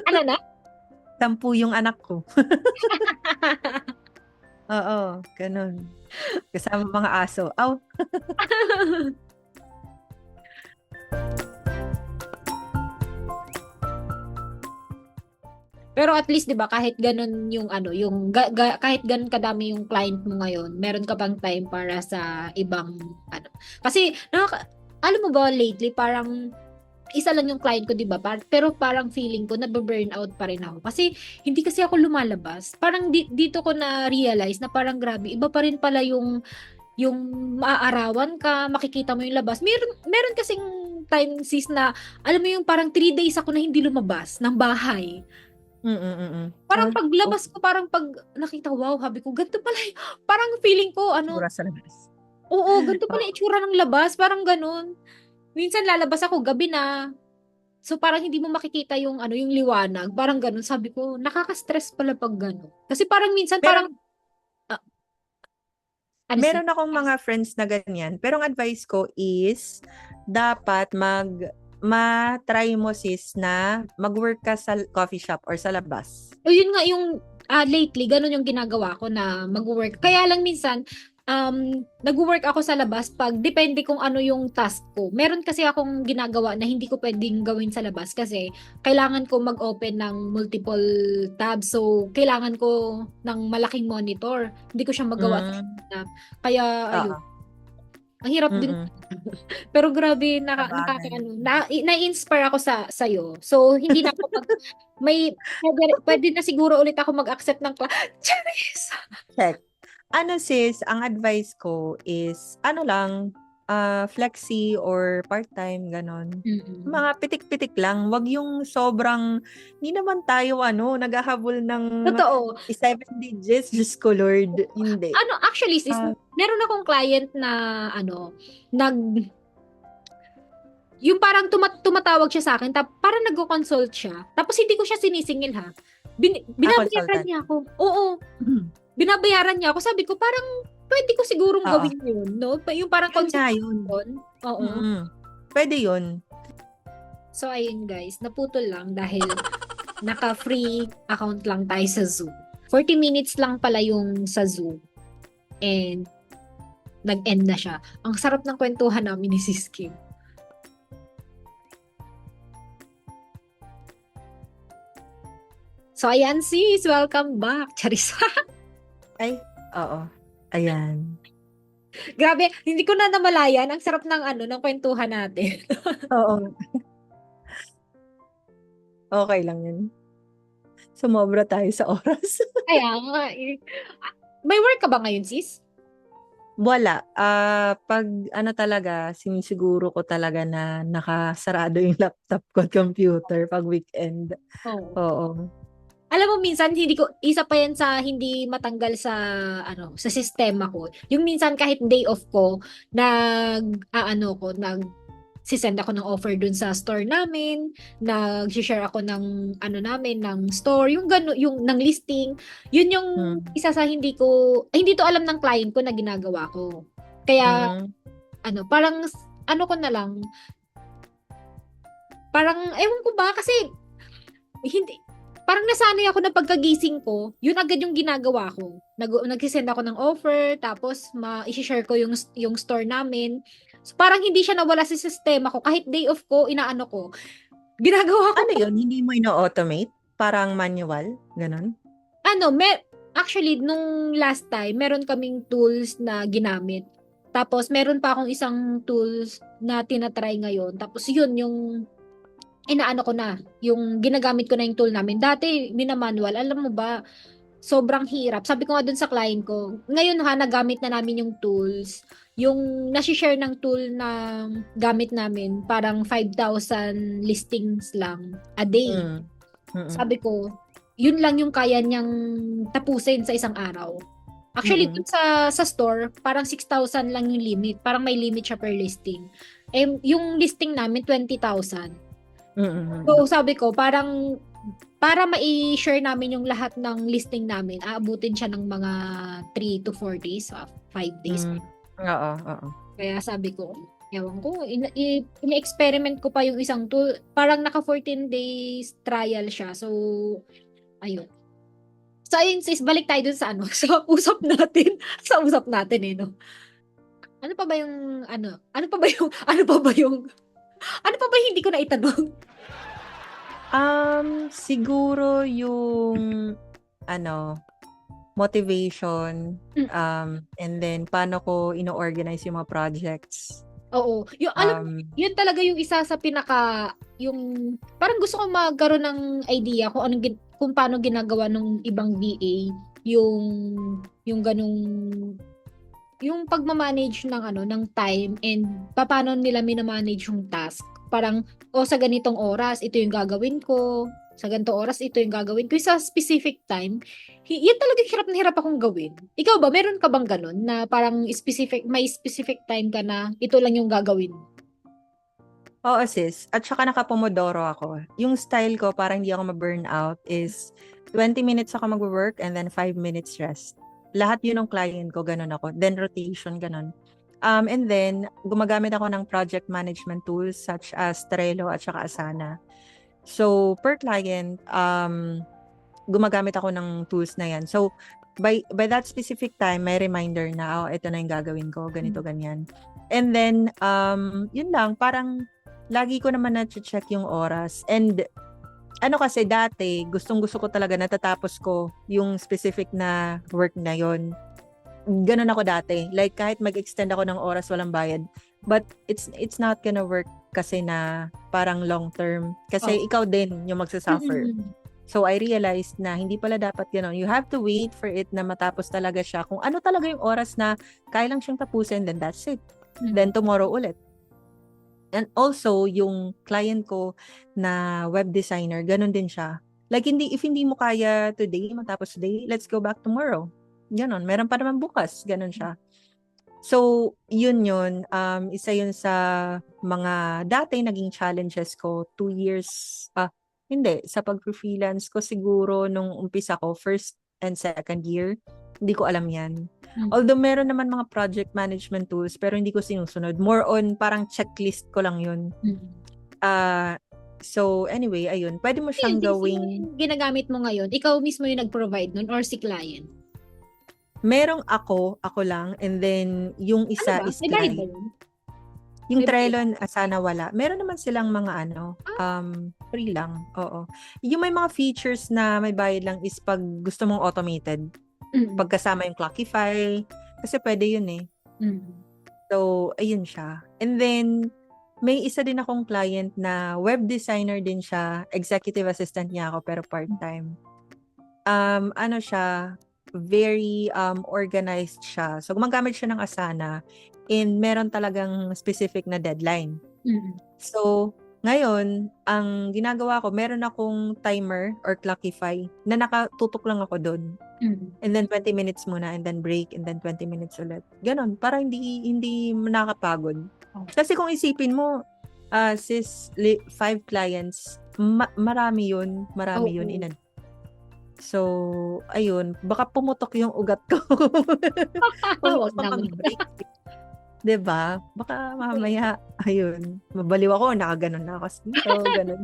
Ano na? 10 yung anak ko. Oo, ganun. Kasama mga aso. Aw, Pero at least 'di ba kahit ganun yung ano, yung kahit ganun kadami yung client mo ngayon, meron ka bang time para sa ibang ano. Kasi alam mo ba lately parang isa lang yung client ko 'di ba? Pero parang feeling ko nabe-burnout pa rin ako. Kasi hindi kasi ako lumalabas. Parang dito ko na realize na parang grabe, iba pa rin pala yung maaarawan ka, makikita mo yung labas. Meron kasing time sis na alam mo yung parang 3 days ako na hindi lumabas ng bahay. Parang ah, oh, paglabas ko, parang pag nakita, wow, habi ko, ganito pala, parang feeling ko, ano, tsura sa labas. oo, ganito pala Oo. yung itsura ng labas, parang ganun. Minsan lalabas ako, gabi na, so parang hindi mo makikita yung, ano, yung liwanag, parang ganun. Sabi ko, nakaka-stress pala pag ganun. Kasi parang minsan, Pero parang, ah, ano si, meron akong mga friends na ganyan. Pero ang advice ko is, dapat ma-try mo sis na mag-work ka sa coffee shop or sa labas. o yun nga yung, lately, ganun yung ginagawa ko na mag-work. Kaya lang minsan, nag-work ako sa labas pag depende kung ano yung task ko. Meron kasi akong ginagawa na hindi ko pwedeng gawin sa labas kasi kailangan ko mag-open ng multiple tabs. So, kailangan ko ng malaking monitor. Hindi ko siya magawa sa Mm, laptop. Kaya, ayun. oo. Ang hirap din. Mm-mm. Pero grabe, Sabagay. nakakaano, na-inspire ako sa'yo. So, hindi na ako pwede na siguro ulit ako mag-accept ng Charis! Check. Ano sis, ang advice ko is, ano lang, flexi or part-time, ganon. Mm-mm. Mga pitik-pitik lang. Wag yung sobrang, hindi naman tayo, naghahabol ng Totoo. 7 digits. Diyos ko, Lord. Hindi. Ano, actually, sis, Ah, meron akong client na, ano, nag, yung parang tumatawag siya sa akin, parang nagko-consult siya. Tapos hindi ko siya sinisingil ha. Binabayaran consultant. niya ako. Oo, binabayaran niya ako. Sabi ko, parang pwede ko sigurong Oo. gawin yun, no? Yung parang Yun nga yun. consultation. Oo. Mm-mm. Pwede yun. So, ayun guys, naputol lang dahil naka-free account lang tayo sa Zoom. 40 minutes lang pala yung sa Zoom. And nag-end na siya. Ang sarap ng kwentuhan namin ni Sis Kim. So, ayan sis, welcome back. Charis. Ay, oo. Ayan. Grabe, hindi ko na namalayan. Ang sarap ng ano, ng kwentuhan natin. Oo. Okay lang yun. Sumobra tayo sa oras. Kaya nga eh. May work ka ba ngayon, sis? Wala. Pag ano talaga, sinisiguro ko talaga na nakasarado yung laptop ko at computer pag weekend. Oo. Oo. Alam mo minsan hindi ko isa pa yan sa hindi matanggal sa ano sa sistema ko. Yung minsan kahit day off ko nag-aano ko sisend ako ng offer dun sa store namin, nag-share ako ng ano namin ng store, yung yung ng listing. Yun yung Mm. isa sa hindi to alam ng client ko na ginagawa ko. Kaya Mm. ano, parang ano ko na lang, parang ewan ko ba kasi hindi parang nasanay ako na pagkagising ko, yun agad yung ginagawa ko. Nag-send ako ng offer, tapos i-share ko yung store namin. So, parang hindi siya nawala sa sistema ko. Kahit day off ko, inaano ko. Ginagawa ko Ano pa. yun? Hindi mo ino-automate? Parang manual? Ganon? Ano, actually, nung last time, meron kaming tools na ginamit. Tapos, meron pa akong isang tools na tinatry ngayon. Tapos, yun, yung inaano ko na, yung ginagamit ko na yung tool namin. Dati, minamanual, alam mo ba, sobrang hirap. Sabi ko nga dun sa client ko, ngayon ha, nagamit na namin yung tools. Yung nasi-share ng tool na gamit namin, parang 5,000 listings lang a day. Mm. Mm. Sabi ko, yun lang yung kaya niyang tapusin sa isang araw. Actually, Mm. dun sa store, parang 6,000 lang yung limit. Parang may limit siya per listing. Eh, yung listing namin, 20,000. Mm. So, sabi ko, parang para mai-share namin yung lahat ng listing namin, aabutin siya ng mga 3 to 4 days, 5 days. Mm. Oo, oo. Kaya sabi ko, Ewan ko, ina-experiment ko pa yung isang tool. Parang naka 14 days trial siya. So, ayun. So, ayun sis, balik tayo dun sa ano, sa usap natin. Sa usap natin eh, no? Ano pa ba yung, ano? Ano pa ba yung, ano pa ba yung, ano pa ba yung hindi ko na itanong? Siguro yung ano, motivation, Mm, and then paano ko ino-organize yung mga projects. Oo. Yung, alam, Um, yun talaga yung isa sa pinaka, yung, parang gusto ko magkaroon ng idea kung anong, kung paano ginagawa ng ibang VA, yung, yung ganung yung pagmamanage ng ano ng time and paano nila minamanage yung task. Parang sa ganitong oras ito yung gagawin ko, sa ganitong oras ito yung gagawin ko sa specific time. Yan talaga hirap na hirap akong gawin. Ikaw ba meron ka bang ganun na parang specific may specific time ka na ito lang yung gagawin? Oo, sis. At saka naka-pomodoro ako. Yung style ko, parang hindi ako ma-burnout, is 20 minutes ako mag-work and then 5 minutes rest. Lahat yun ng client ko, ganun ako. Then rotation, ganun. And then, gumagamit ako ng project management tools such as Trello at saka Asana. So, per client, gumagamit ako ng tools na yan. So, by that specific time, may reminder na, oh, ito na yung gagawin ko, ganito, ganyan. And then, yun lang, parang lagi ko naman na-check yung oras. And ano kasi dati, gustong-gusto ko talaga natatapos ko yung specific na work na yon. Ganun ako dati. Like kahit mag-extend ako ng oras walang bayad. But it's not gonna work kasi na parang long term. Kasi ikaw din yung magsasuffer. Mm-mm. So I realized na hindi pala dapat gano'n. You have to wait for it na matapos talaga siya. Kung ano talaga yung oras na kaya lang siyang tapusin, then that's it. Then tomorrow ulit. And also, yung client ko na web designer, ganun din siya. Like, if hindi mo kaya today, matapos today, let's go back tomorrow. Ganon. Meron pa naman bukas. Ganon siya. So, yun. Isa yun sa mga dati naging challenges ko. 2 years, hindi. Sa pag-freelance ko siguro nung umpisa ko, first and second year, hindi ko alam yan. Although meron naman mga project management tools, pero hindi ko sinusunod. More on parang checklist ko lang yun. So, anyway, ayun. Pwede mo siyang gawing... Ginagamit mo ngayon, ikaw mismo yung nag-provide nun or si client? Merong ako lang, and then yung isa Ano ba? is May bayad ba client. yun? Yung May Trello, sana wala. Meron naman silang mga free lang. Oo. Yung may mga features na may bayad lang is pag gusto mong automated. Pagkasama yung Clockify. Kasi pwede yun eh. So, ayun siya. And then, may isa din akong client na web designer din siya. Executive assistant niya ako, pero part-time. Ano siya, very organized siya. So, gumagamit siya ng Asana and meron talagang specific na deadline. So, ngayon, ang ginagawa ko, meron akong timer or Clockify na nakatutok lang ako doon. And then 20 minutes muna and then break and then 20 minutes ulit. Ganon, para hindi nakakapagod. Kasi kung isipin mo, sis, 5 clients, marami yun in So, ayun, baka pumutok yung ugat ko. Wag Pumutok naman. mag-break. 'Di ba? Baka mamaya, ayun, mabaliw ako, nakaganon na ako dito, ganun.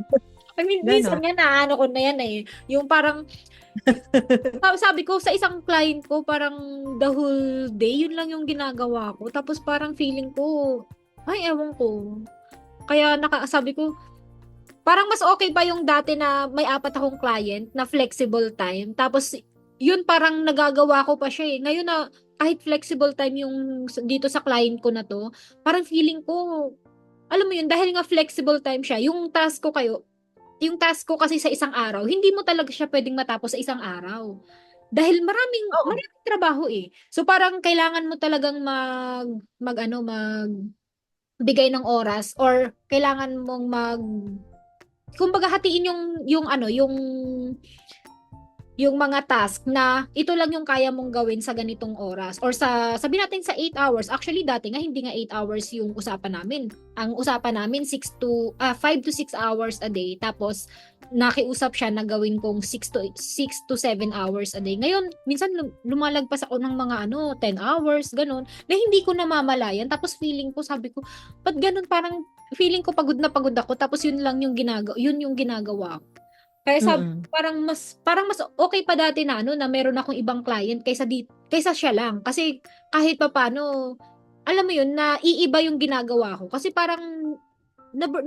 I mean, Ganon. minsan nga naano ko na yan eh. Yung parang, sabi ko, sa isang client ko, parang the whole day, yun lang yung ginagawa ko. Tapos parang feeling ko, ay, ewan ko. Kaya sabi ko, parang mas okay pa yung dati na may 4 akong client na flexible time. Tapos, yun parang nagagawa ko pa siya eh. Ngayon na, kahit flexible time yung dito sa client ko na to, parang feeling ko, alam mo yun, dahil nga flexible time siya, yung task ko kasi sa isang araw, hindi mo talaga siya pwedeng matapos sa isang araw. Dahil maraming trabaho eh. So parang kailangan mo talagang bigay ng oras or kailangan mong kumbaga hatiin yung mga task na ito lang yung kaya mong gawin sa ganitong oras or sabi natin sa 8 hours. Actually dati nga hindi nga 8 hours yung usapan namin. Ang usapan namin 5 to 6 hours a day, tapos nakiusap siya na gawin kong 6 to 7 hours a day. Ngayon, minsan lumalagpas ako ng mga 10 hours, ganun, na hindi ko namamalayan. Tapos feeling ko, sabi ko, ba't ganun? Parang feeling ko pagod na pagod ako, tapos yun lang yung ginagawa ko. Kaya sabi, Mm. parang mas okay pa dati na na meron akong ibang client kaysa siya lang. Kasi kahit papaano, alam mo yun, na iiba yung ginagawa ko. Kasi parang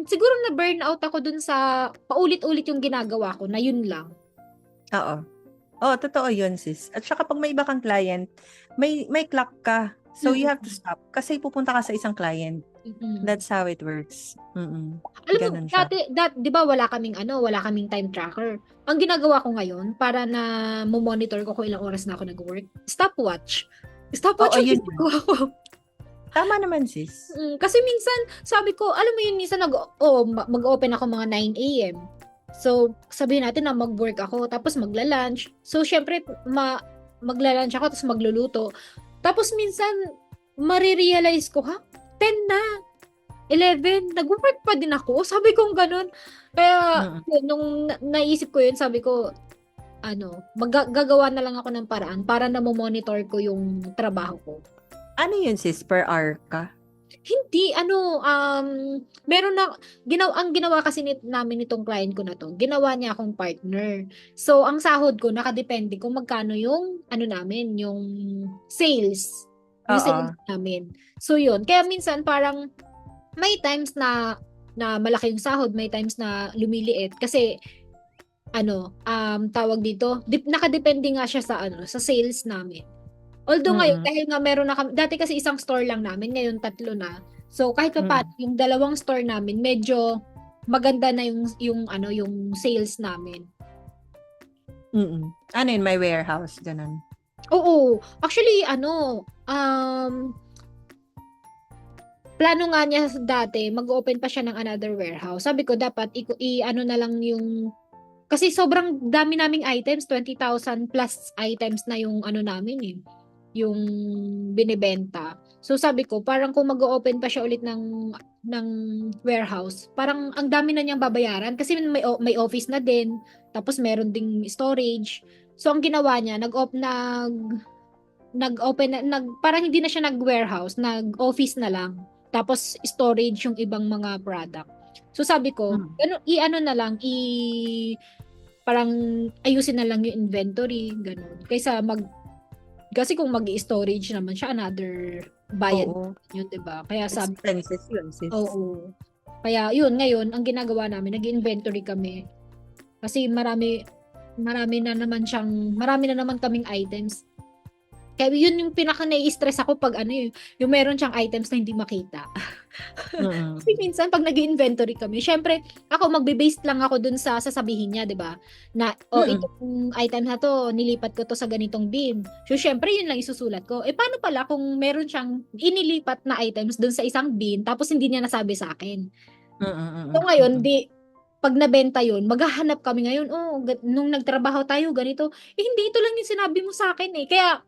siguro na burnout ako dun sa paulit-ulit yung ginagawa ko na yun lang. Oo. Oo, totoo yun, sis. At saka pag may iba kang client, may clock ka. So, you have to stop. Kasi pupunta ka sa isang client. That's how it works. Alam mo, Ganun siya. di ba wala kaming time tracker. Ang ginagawa ko ngayon, para na monitor ko kung ilang oras na ako nag-work, stopwatch. Stopwatch Oo, yung yun. ginagawa ko. Tama naman, sis. Kasi minsan, sabi ko, alam mo yun, minsan mag-open ako mga 9 a.m. So, sabihin natin na mag-work ako, tapos magla-lunch. So, syempre, magla-lunch ako, tapos magluluto. Tapos minsan, marirealize ko, 10 na, 11, nag-work pa din ako. Sabi ko ganun. Kaya, nung naisip ko yun, sabi ko, gagawa na lang ako ng paraan para na monitor ko yung trabaho ko. Ano yun, sis? Per hour ka? Hindi, meron na, ang ginawa kasi namin itong client ko na to, ginawa niya akong partner. So, ang sahod ko, nakadepende kung magkano yung, namin, yung sales. Yung sales namin. So, yun. Kaya minsan, parang, may times na malaki yung sahod, may times na lumiliit. Kasi, tawag dito, nakadepende nga siya sa sales namin. Although ngayon, dahil nga meron na kami, dati kasi isang store lang namin, ngayon 3 na. So, kahit pa paano, yung 2 store namin, medyo maganda na yung sales namin. Ano yun, may warehouse, ganun? Oo. Actually, plano nga niya dati, mag-open pa siya ng another warehouse. Sabi ko, dapat, na lang yung, kasi sobrang dami naming items, 20,000 plus items na yung namin eh. Yung binibenta. So sabi ko, parang kung mag-open pa siya ulit ng warehouse, parang ang dami na niyang babayaran kasi may office na din, tapos meron ding storage. So ang ginawa niya, parang hindi na siya nag-warehouse, nag-office na lang. Tapos storage yung ibang mga product. So sabi ko, na lang, parang ayusin na lang yung inventory, ganun. Kasi kung mag-i-storage naman siya, another bayad yun, diba? Kaya expenses yun, sis. Oo. Kaya yun, ngayon, ang ginagawa namin, nag-inventory kami. Kasi marami na naman kaming items. Kaya yun yung pinaka-nai-stress ako pag yung meron siyang items na hindi makita. Kasi minsan pag nag-inventory kami, syempre ako magbe-based lang ako dun sa sasabihin niya, 'di ba? Na itong item na to, nilipat ko to sa ganitong bin. So syempre yun lang isusulat ko. Paano pala kung meron siyang inilipat na items dun sa isang bin tapos hindi niya nasabi sa akin? So ngayon, pag nabenta yun, maghahanap kami ngayon, nung nagtrabaho tayo, ganito. Hindi, ito lang yung sinabi mo sa akin eh. Kaya,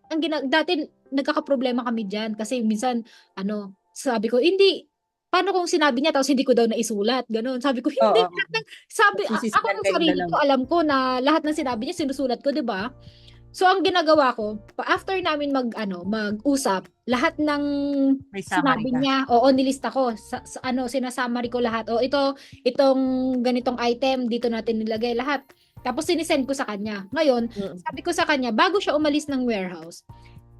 dati, nagkakaproblema kami dyan. Kasi minsan, sabi ko, hindi, paano kung sinabi niya, tapos hindi ko daw naisulat, gano'n. Sabi ko, hindi, ako ng sarili ko, alam ko na lahat ng sinabi niya, sinusulat ko, di ba? So, ang ginagawa ko, after namin mag-usap, lahat ng sinabi niya, nilista ko, sinasummary ko lahat. Itong ganitong item, dito natin nilagay lahat. Tapos, sinisend ko sa kanya. Ngayon, sabi ko sa kanya, bago siya umalis ng warehouse,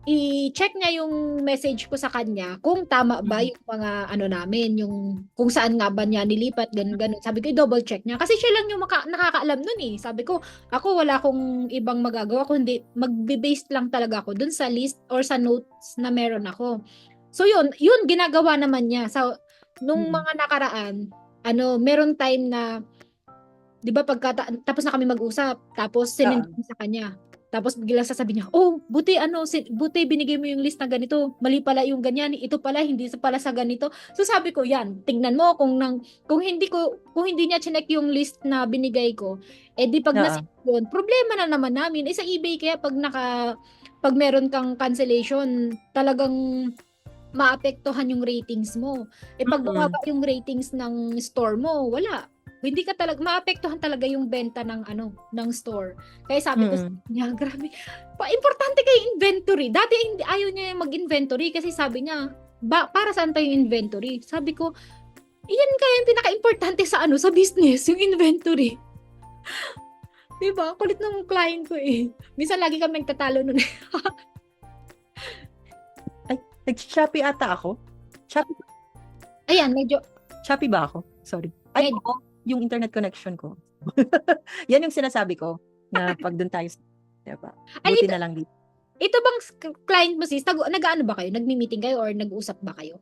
i-check niya yung message ko sa kanya kung tama ba yung mga namin, yung kung saan nga ba niya nilipat, ganun. Sabi ko, i-double check niya. Kasi siya lang yung nakakaalam nun eh. Sabi ko, ako wala akong ibang magagawa, kundi magbe-based lang talaga ako dun sa list or sa notes na meron ako. So yun ginagawa naman niya. So, nung mga nakaraan, meron time na, di ba tapos na kami mag-usap, tapos sinend ko sa kanya. Tapos biglang sasabihin niya, buti binigay mo yung list na ganito. Mali pala yung ganyan. Ito pala, hindi pala sa ganito. So sabi ko, yan, tingnan mo kung hindi niya chinek yung list na binigay ko, di pag nasip yun, problema na naman namin. Sa eBay kaya pag meron kang cancellation, talagang maapektuhan yung ratings mo. Pag bumaba yung ratings ng store mo, wala. hindi ka talaga maapektuhan talaga yung benta ng ng store. Kaya sabi ko sa Mm. niya, grabe. Importante kay inventory. Dati hindi ayaw niya mag-inventory kasi sabi niya, para saan pa yung inventory? Sabi ko, iyan kaya yung pinaka-importante sa sa business, yung inventory. 'Di ba? Kulit ng client ko eh. Minsan lagi kami nagtatalo nun. Ay, nag-Shopee ata ako. Shopee, Ayan, medyo Shopee ba ako? Sorry. Ay, medyo oo, yung internet connection ko. Yan yung sinasabi ko na pag doon tayo, diba? Ay, Buti na lang dito. ito bang client mo sis, nag-aano ba kayo? Nagmi-meeting kayo or nag-usap ba kayo?